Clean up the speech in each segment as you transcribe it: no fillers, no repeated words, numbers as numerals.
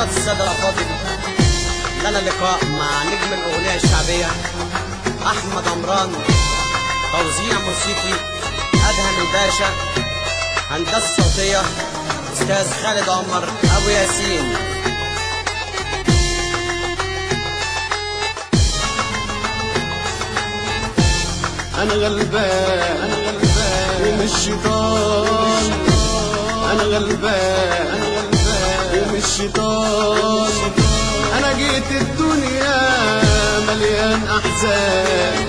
حضرات السادة الأفاضل، لنا لقاء مع نجم الأغنية الشعبية أحمد عمران، توزيع موسيقي أدهم الباشا، هندسة صوتية أستاذ خالد عمر أبو ياسين. أنا غلبان ومش شيطان، أنا غلبان ومش شيطان، أنا جيت الدنيا مليان أحزان،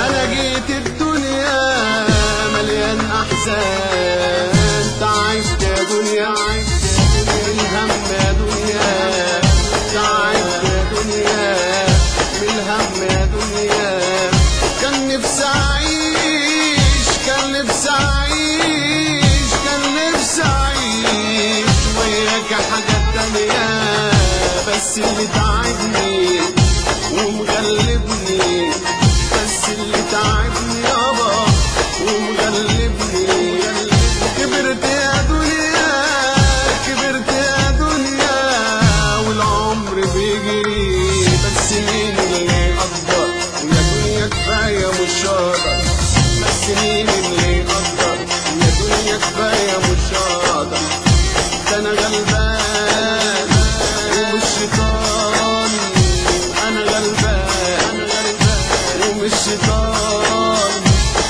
أنا جيت الدنيا مليان أحزان، تعبت يا دنيا من الهم يا دنيا، تعبت يا دنيا من الهم يا دنيا، كان نفسي أعيش، كان نفسي أعيش، كان نفسي أعيش وياك حاجة تانية، بس اللي تعبني ومغلبني، بس اللي تعبني يابا ومغلبني، كبرت يا دنيا، كبرت يا دنيا والعمر بيجري، بس مين اللي يقدر يا دنيا كفاية مش هقدر، بس مين اللي يقدر يا دنيا كفاية مش هقدر، ده أنا غلبان ومش شيطان، أنا غلبان ومش شيطان،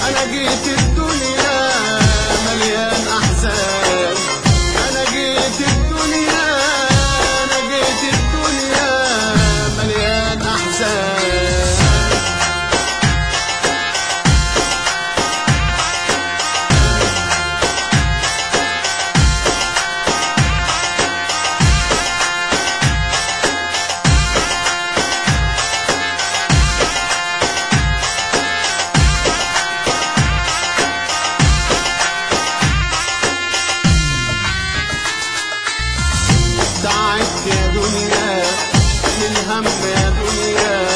أنا جيت الدنيا مليان أحزان، أنا جيت الدنيا، أنا جيت الدنيا مليان أحزان. تعبت يا دنيا من الهم يا دنيا،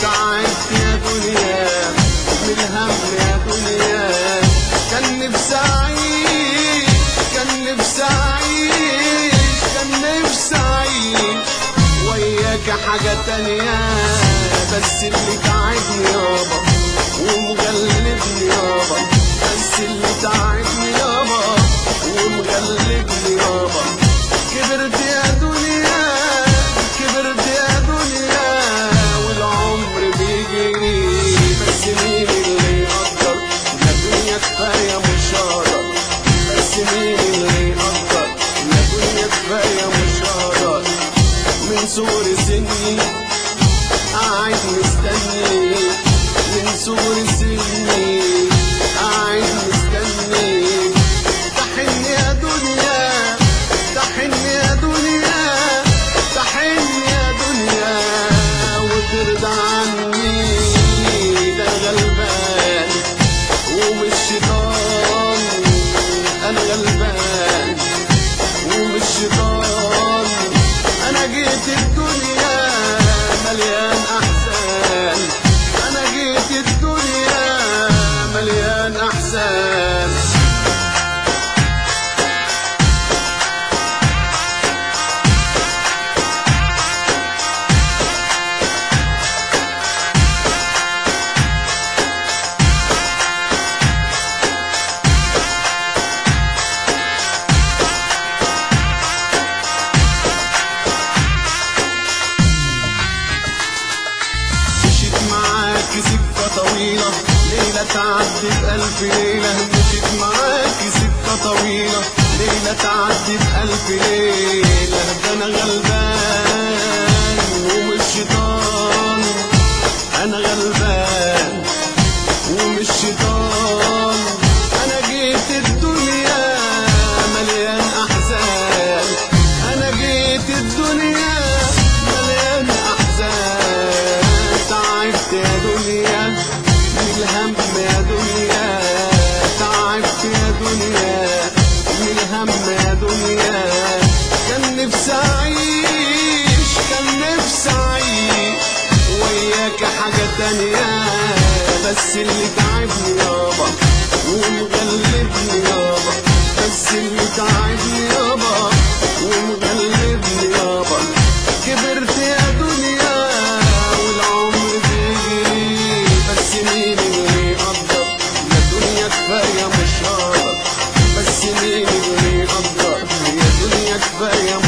تعبت يا دنيا من الهم يا دنيا، كان نفسي أعيش، كان نفسي أعيش، كان نفسي أعيش وياك حاجة تانية، بس اللي تعبني يابا ومغلبني يابا، بس اللي تعبني يابا ومغلبني يابا، كبرت يا دنيا، كبرت يا دنيا والعمر بيجري، بس مين اللي يقدر يا دنيا كفاية مش هقدر، بس مين اللي يقدر يا دنيا كفاية مش هقدر، من صغر سني قاعد مستني، من صغر سني قاعد مستني، تحن يا دنيا، تحن يا دنيا، تحن يا دنيا وترضى عني، ده غلبان ومش شيطان، أنا غلبان ومش شيطان، أنا جيت الدنيا مليان أحزان، أنا جيت الدنيا مليان أحزان. سكة طويلة ليلة تعدي بألف ليلة، مشيت معاكي سكة طويلة ليلة تعدي بألف ليلة، ده أنا غلبان ومش شيطان، أنا غلبان ومش شيطان، أنا جيت الدنيا مليان أحزان، أنا جيت الدنيا مليان أحزان، تعبت يا دنيا من الهم يا دنيا، تعبت يا دنيا من الهم يا دنيا، كان نفسي أعيش، كان نفسي أعيش وياك حاجة تانية، بس اللي تعبني يابا ومغلبني يابا، بس اللي تعبني يابا ومغلبني يابا، بس مين اللي يقدر؟ يا دنيا كفاية